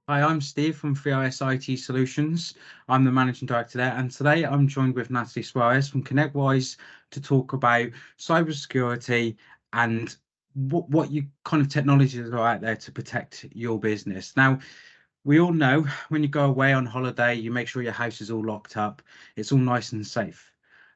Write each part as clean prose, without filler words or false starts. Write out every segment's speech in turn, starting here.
Hi, I'm Steve from 3RS IT Solutions. I'm the managing director there, and today I'm joined with Natalie Suarez from Connectwise to talk about cybersecurity and what you kind of technologies are out there to protect your business. Now, we all know when you go away on holiday, you make sure your house is all locked up, it's all nice and safe.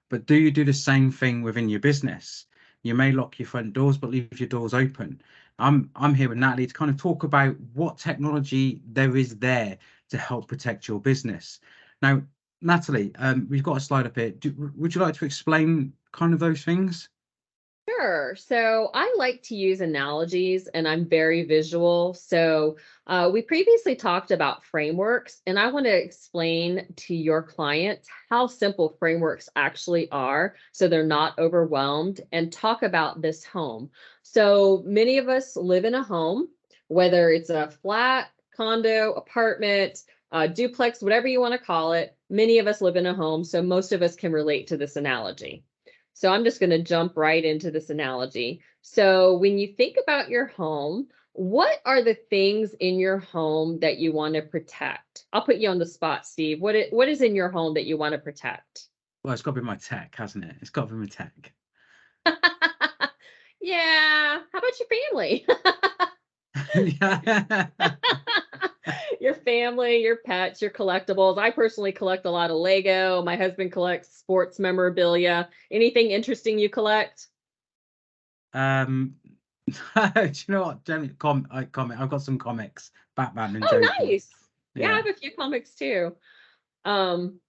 But do you do the same thing within your business? You may lock your front doors, but leave your doors open. I'm here with Natalie to kind of talk about what technology there is there to help protect your business. Now, Natalie, we've got a slide up here. Would you like to explain kind of those things? Sure. So I like to use analogies and I'm very visual. So we previously talked about frameworks, and I want to explain to your clients how simple frameworks actually are so they're not overwhelmed, and talk about this home. So many of us live in a home, whether it's a flat, condo, apartment, duplex, whatever you want to call it. Many of us live in a home, so most of us can relate to this analogy. So I'm just going to jump right into this analogy. So when you think about your home, what are the things in your home that you want to protect? I'll put you on the spot, Steve. What is in your home that you want to protect? Well, it's got to be my tech, hasn't it? It's got to be my tech. Yeah. How about your family? Yeah. Your family, your pets, your collectibles. I personally collect a lot of Lego. My husband collects sports memorabilia. Anything interesting you collect? Um, do you know what? I've got some comics, Batman and Oh, Joker. nice. Yeah, I Yeah. have a few comics too. Um,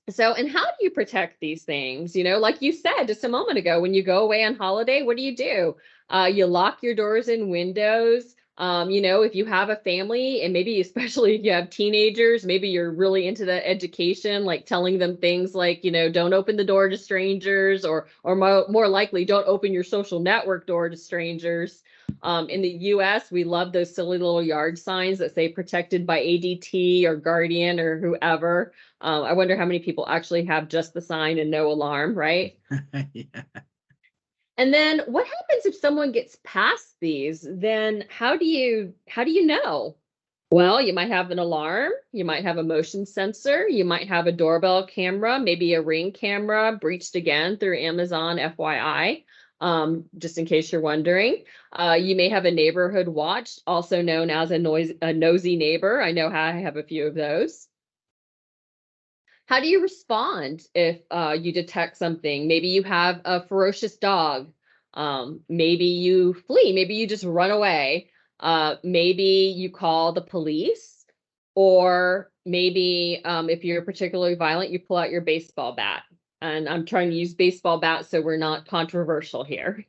and how do you protect these things? Like you said just a moment ago, when you go away on holiday, what do? You lock your doors and windows. If you have a family, and maybe especially if you have teenagers, maybe you're really into the education, like telling them things like, don't open the door to strangers, or more likely, don't open your social network door to strangers. In the US, we love those silly little yard signs that say protected by ADT or Guardian or whoever. I wonder how many people actually have just the sign and no alarm, right? Yeah. And then what happens if someone gets past these? Then how do you know? Well, you might have an alarm, you might have a motion sensor, you might have a doorbell camera, maybe a Ring camera breached again through Amazon, FYI. Just in case you're wondering, you may have a neighborhood watch, also known as a nosy neighbor. I know how I have a few of those. How do you respond if you detect something? Maybe you have a ferocious dog. Maybe you flee. Maybe you just run away. Maybe you call the police. Or maybe if you're particularly violent, you pull out your baseball bat. And I'm trying to use baseball bat so we're not controversial here.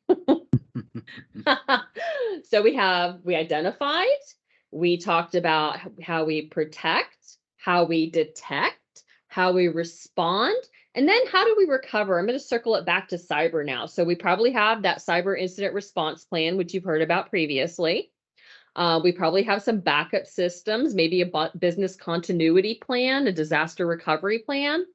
So we identified, we talked about how we protect, how we detect, how we respond, and then how do we recover? I'm going to circle it back to cyber now. So we probably have that cyber incident response plan, which you've heard about previously. We probably have some backup systems, maybe a business continuity plan, a disaster recovery plan,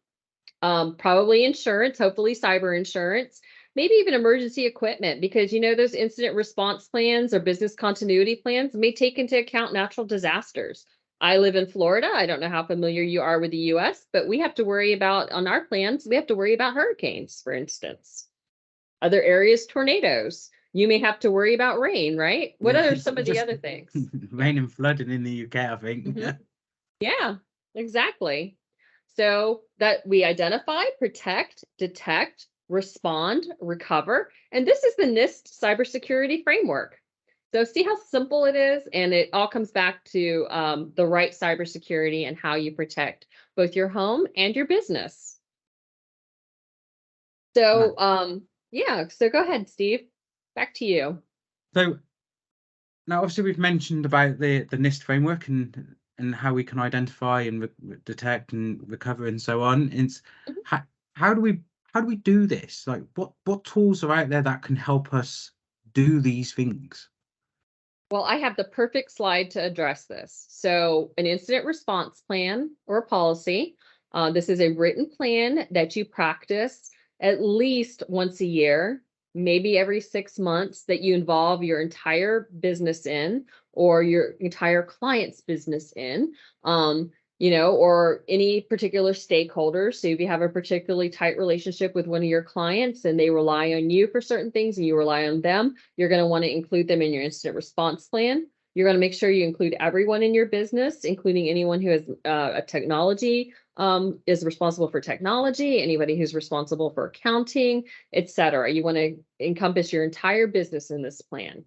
probably insurance, hopefully cyber insurance, maybe even emergency equipment, because those incident response plans or business continuity plans may take into account natural disasters. I live in Florida. I don't know how familiar you are with the US, but we have to worry about, on our plans, we have to worry about hurricanes, for instance. Other areas, tornadoes. You may have to worry about rain, right? What Yeah, are it's some of the just other things? Yeah. rain and flooding in the UK, I think. Mhm. Yeah, exactly. So that we identify, protect, detect, respond, recover. And this is the NIST cybersecurity framework. So see how simple it is? And it all comes back to the right cybersecurity and how you protect both your home and your business. Right. So yeah, so go ahead, Steve. Back to you. So now, obviously, we've mentioned about the NIST framework and how we can identify and detect and recover and so on. It's Mhm. how, how do we do this? Like, what tools are out there that can help us do these things? Well, I have the perfect slide to address this. So, an incident response plan or a policy. This is a written plan that you practice at least once a year. maybe every 6 months, that you involve your entire business in, or your entire client's business in, or any particular stakeholders. So if you have a particularly tight relationship with one of your clients and they rely on you for certain things and you rely on them, you're going to want to include them in your incident response plan. You're going to make sure you include everyone in your business, including anyone who has a technology, is responsible for technology, anybody who's responsible for accounting, etc. You want to encompass your entire business in this plan.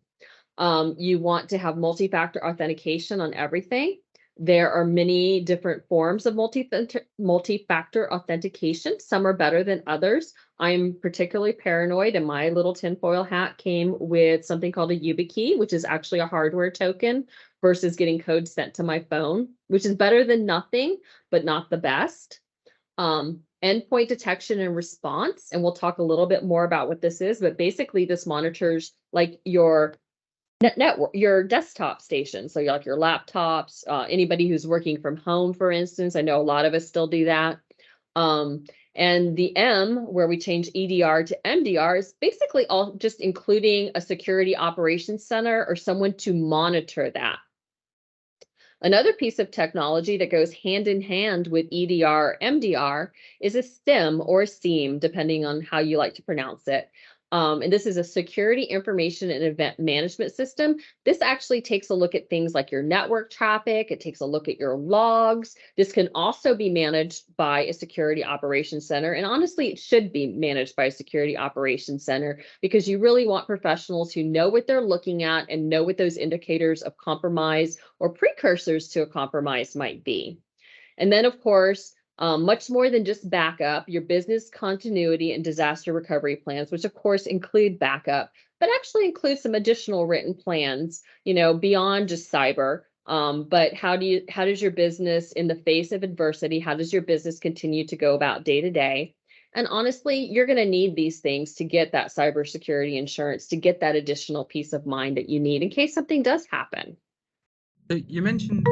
You want to have multi-factor authentication on everything. There are many different forms of multi-factor authentication. Some are better than others. I'm particularly paranoid, and my little tinfoil hat came with something called a YubiKey, which is actually a hardware token versus getting code sent to my phone, which is better than nothing, but not the best. Endpoint detection and response, and we'll talk a little bit more about what this is, but basically this monitors like your network, your desktop station. So like your laptops, anybody who's working from home, for instance. I know a lot of us still do that. And the M, where we change EDR to MDR, is basically all just including a security operations center or someone to monitor that. Another piece of technology that goes hand in hand with EDR, MDR is a SIEM or a SIEM, depending on how you like to pronounce it. And this is a security information and event management system. This actually takes a look at things like your network traffic. It takes a look at your logs. This can also be managed by a security operations center. And honestly, it should be managed by a security operations center, because you really want professionals who know what they're looking at and know what those indicators of compromise or precursors to a compromise might be. And then, of course, much more than just backup, your business continuity and disaster recovery plans, which of course include backup, but actually include some additional written plans, beyond just cyber. But how does your business, in the face of adversity, how does your business continue to go about day to day? And honestly, you're going to need these things to get that cybersecurity insurance, to get that additional peace of mind that you need in case something does happen. So you mentioned